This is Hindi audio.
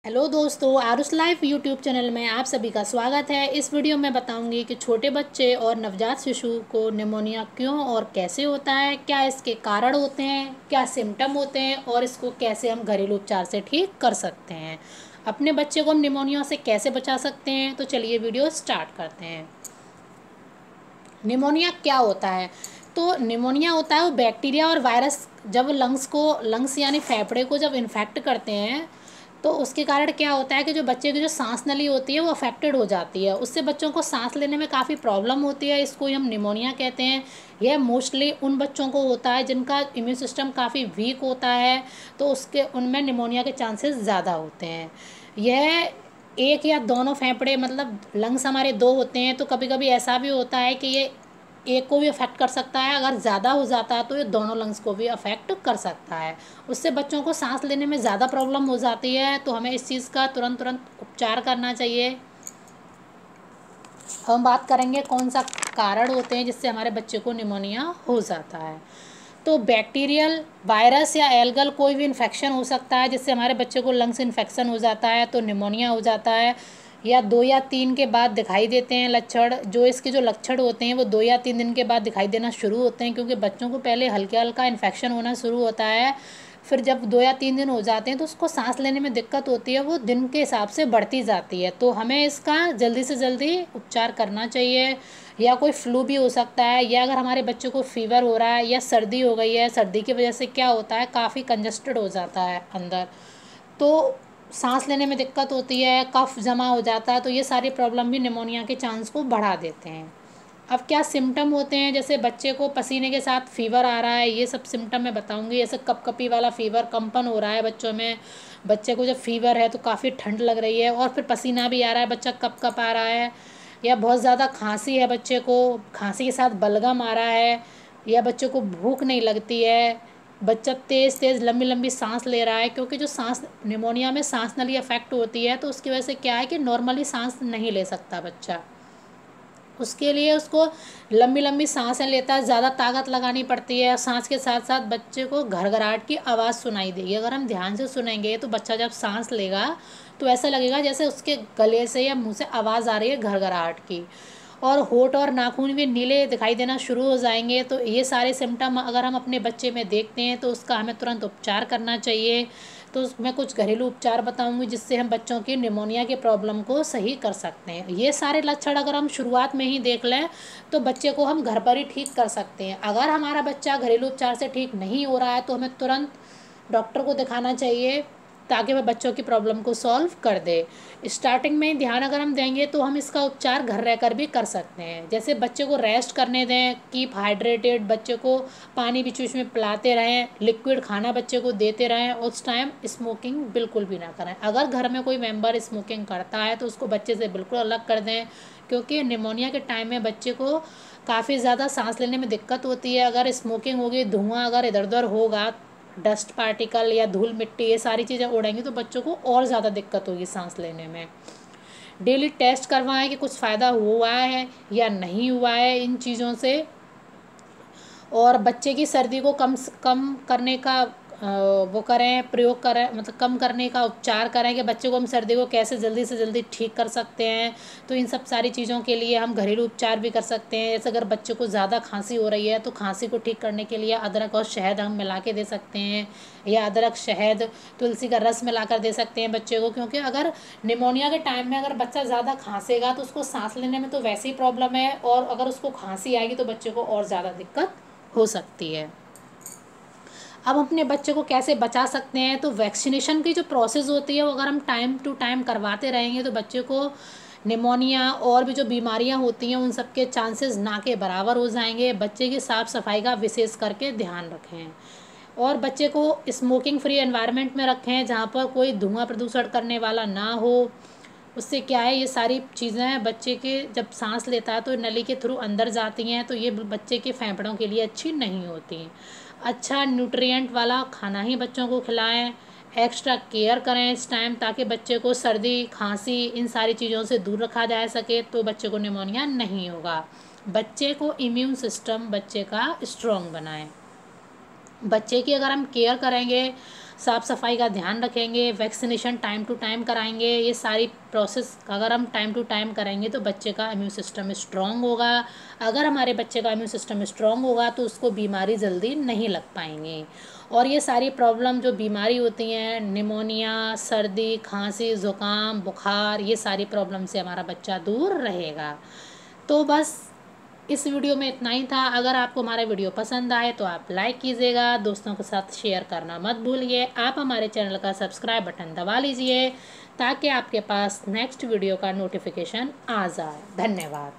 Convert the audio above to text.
हेलो दोस्तों, आरुष लाइफ यूट्यूब चैनल में आप सभी का स्वागत है। इस वीडियो में बताऊंगी कि छोटे बच्चे और नवजात शिशु को निमोनिया क्यों और कैसे होता है, क्या इसके कारण होते हैं, क्या सिम्टम होते हैं और इसको कैसे हम घरेलू उपचार से ठीक कर सकते हैं। अपने बच्चे को हम निमोनिया से कैसे बचा सकते हैं, तो चलिए वीडियो स्टार्ट करते हैं। निमोनिया क्या होता है? तो निमोनिया होता है वो बैक्टीरिया और वायरस जब लंग्स यानी फेफड़े को जब इन्फेक्ट करते हैं, तो उसके कारण क्या होता है कि जो बच्चे की जो सांस नली होती है वो अफेक्टेड हो जाती है। उससे बच्चों को सांस लेने में काफ़ी प्रॉब्लम होती है। इसको ही हम निमोनिया कहते हैं। यह मोस्टली उन बच्चों को होता है जिनका इम्यून सिस्टम काफ़ी वीक होता है, तो उसके उनमें निमोनिया के चांसेस ज़्यादा होते हैं। यह एक या दोनों फेफड़े मतलब लंग्स हमारे दो होते हैं, तो कभी कभी ऐसा भी होता है कि ये एक को भी अफेक्ट कर सकता है। अगर ज़्यादा हो जाता है तो ये दोनों लंग्स को भी अफेक्ट कर सकता है। उससे बच्चों को सांस लेने में ज़्यादा प्रॉब्लम हो जाती है, तो हमें इस चीज़ का तुरंत तुरंत उपचार करना चाहिए। हम बात करेंगे कौन सा कारण होते हैं जिससे हमारे बच्चे को निमोनिया हो जाता है। तो बैक्टीरियल, वायरस या एल्गल कोई भी इन्फेक्शन हो सकता है जिससे हमारे बच्चे को लंग्स इन्फेक्शन हो जाता है, तो निमोनिया हो जाता है। या 2 या 3 के बाद दिखाई देते हैं लक्षण। जो इसके जो लक्षण होते हैं वो 2 या 3 दिन के बाद दिखाई देना शुरू होते हैं, क्योंकि बच्चों को पहले हल्का हल्का इन्फेक्शन होना शुरू होता है। फिर जब 2 या 3 दिन हो जाते हैं तो उसको सांस लेने में दिक्कत होती है, वो दिन के हिसाब से बढ़ती जाती है। तो हमें इसका जल्दी से जल्दी उपचार करना चाहिए। या कोई फ्लू भी हो सकता है, या अगर हमारे बच्चे को फीवर हो रहा है या सर्दी हो गई है, सर्दी की वजह से क्या होता है काफ़ी कंजस्टेड हो जाता है अंदर, तो सांस लेने में दिक्कत होती है, कफ जमा हो जाता है, तो ये सारी प्रॉब्लम भी निमोनिया के चांस को बढ़ा देते हैं। अब क्या सिम्टम होते हैं? जैसे बच्चे को पसीने के साथ फीवर आ रहा है, ये सब सिम्टम मैं बताऊंगी। जैसे कपकपी वाला फीवर, कंपन हो रहा है बच्चों में। बच्चे को जब फीवर है तो काफ़ी ठंड लग रही है और फिर पसीना भी आ रहा है, बच्चा कप कप आ रहा है। या बहुत ज़्यादा खांसी है, बच्चे को खांसी के साथ बलगम आ रहा है। या बच्चे को भूख नहीं लगती है। बच्चा तेज़ तेज़ लंबी लंबी सांस ले रहा है, क्योंकि जो सांस निमोनिया में सांस नली अफेक्ट होती है, तो उसकी वजह से क्या है कि नॉर्मली सांस नहीं ले सकता बच्चा। उसके लिए उसको लंबी लंबी सांसें लेता है, ज़्यादा ताकत लगानी पड़ती है। सांस के साथ साथ बच्चे को घरघराहट की आवाज़ सुनाई देगी। अगर हम ध्यान से सुनेंगे तो बच्चा जब सांस लेगा तो ऐसा लगेगा जैसे उसके गले से या मुंह से आवाज़ आ रही है घरघराहट की। और होंठ और नाखून भी नीले दिखाई देना शुरू हो जाएंगे। तो ये सारे सिम्टम अगर हम अपने बच्चे में देखते हैं तो उसका हमें तुरंत उपचार करना चाहिए। तो मैं कुछ घरेलू उपचार बताऊंगी जिससे हम बच्चों की निमोनिया के प्रॉब्लम को सही कर सकते हैं। ये सारे लक्षण अगर हम शुरुआत में ही देख लें तो बच्चे को हम घर पर ही ठीक कर सकते हैं। अगर हमारा बच्चा घरेलू उपचार से ठीक नहीं हो रहा है तो हमें तुरंत डॉक्टर को दिखाना चाहिए, ताकि वह बच्चों की प्रॉब्लम को सॉल्व कर दे। स्टार्टिंग में ध्यान अगर हम देंगे तो हम इसका उपचार घर रहकर भी कर सकते हैं। जैसे बच्चे को रेस्ट करने दें, कीप हाइड्रेटेड, बच्चे को पानी बीच बीच में पिलाते रहें, लिक्विड खाना बच्चे को देते रहें। उस टाइम स्मोकिंग बिल्कुल भी ना करें। अगर घर में कोई मेंबर स्मोकिंग करता है तो उसको बच्चे से बिल्कुल अलग कर दें, क्योंकि निमोनिया के टाइम में बच्चे को काफ़ी ज़्यादा सांस लेने में दिक्कत होती है। अगर स्मोकिंग होगी, धुआं अगर इधर उधर होगा, डस्ट पार्टिकल या धूल मिट्टी ये सारी चीज़ें उड़ेंगी, तो बच्चों को और ज़्यादा दिक्कत होगी सांस लेने में। डेली टेस्ट करवाएं कि कुछ फ़ायदा हुआ है या नहीं हुआ है इन चीज़ों से। और बच्चे की सर्दी को कम करने का वो करें, प्रयोग करें, मतलब कम करने का उपचार करें कि बच्चे को हम सर्दी को कैसे जल्दी से जल्दी ठीक कर सकते हैं। तो इन सब सारी चीज़ों के लिए हम घरेलू उपचार भी कर सकते हैं। जैसे अगर बच्चे को ज़्यादा खांसी हो रही है तो खांसी को ठीक करने के लिए अदरक और शहद हम मिला के दे सकते हैं, या अदरक, शहद, तुलसी का रस मिला कर दे सकते हैं बच्चे को। क्योंकि अगर निमोनिया के टाइम में अगर बच्चा ज़्यादा खांसेगा तो उसको सांस लेने में तो वैसे ही प्रॉब्लम है, और अगर उसको खांसी आएगी तो बच्चे को और ज़्यादा दिक्कत हो सकती है। अब अपने बच्चे को कैसे बचा सकते हैं? तो वैक्सीनेशन की जो प्रोसेस होती है वो अगर हम टाइम टू टाइम करवाते रहेंगे तो बच्चे को निमोनिया और भी जो बीमारियां होती हैं उन सब के चांसेस ना के बराबर हो जाएंगे। बच्चे की साफ़ सफाई का विशेष करके ध्यान रखें, और बच्चे को स्मोकिंग फ्री एनवायरनमेंट में रखें जहाँ पर कोई धुआं प्रदूषण करने वाला ना हो। उससे क्या है, ये सारी चीज़ें बच्चे के जब सांस लेता है तो नली के थ्रू अंदर जाती हैं, तो ये बच्चे के फेफड़ों के लिए अच्छी नहीं होती। अच्छा न्यूट्रिएंट वाला खाना ही बच्चों को खिलाएं। एक्स्ट्रा केयर करें इस टाइम, ताकि बच्चे को सर्दी, खांसी इन सारी चीज़ों से दूर रखा जा सके, तो बच्चे को निमोनिया नहीं होगा। बच्चे को इम्यून सिस्टम बच्चे का स्ट्रॉन्ग बनाएं। बच्चे की अगर हम केयर करेंगे, साफ़ सफाई का ध्यान रखेंगे, वैक्सीनेशन टाइम टू टाइम कराएंगे, ये सारी प्रोसेस अगर हम टाइम टू टाइम कराएंगे तो बच्चे का इम्यून सिस्टम स्ट्रॉन्ग होगा। अगर हमारे बच्चे का इम्यून सिस्टम स्ट्रॉन्ग होगा तो उसको बीमारी जल्दी नहीं लग पाएंगी। और ये सारी प्रॉब्लम जो बीमारी होती हैं, निमोनिया, सर्दी, खांसी, ज़ुकाम, बुखार, ये सारी प्रॉब्लम से हमारा बच्चा दूर रहेगा। तो बस इस वीडियो में इतना ही था। अगर आपको हमारा वीडियो पसंद आए तो आप लाइक कीजिएगा, दोस्तों के साथ शेयर करना मत भूलिए। आप हमारे चैनल का सब्सक्राइब बटन दबा लीजिए ताकि आपके पास नेक्स्ट वीडियो का नोटिफिकेशन आ जाए। धन्यवाद।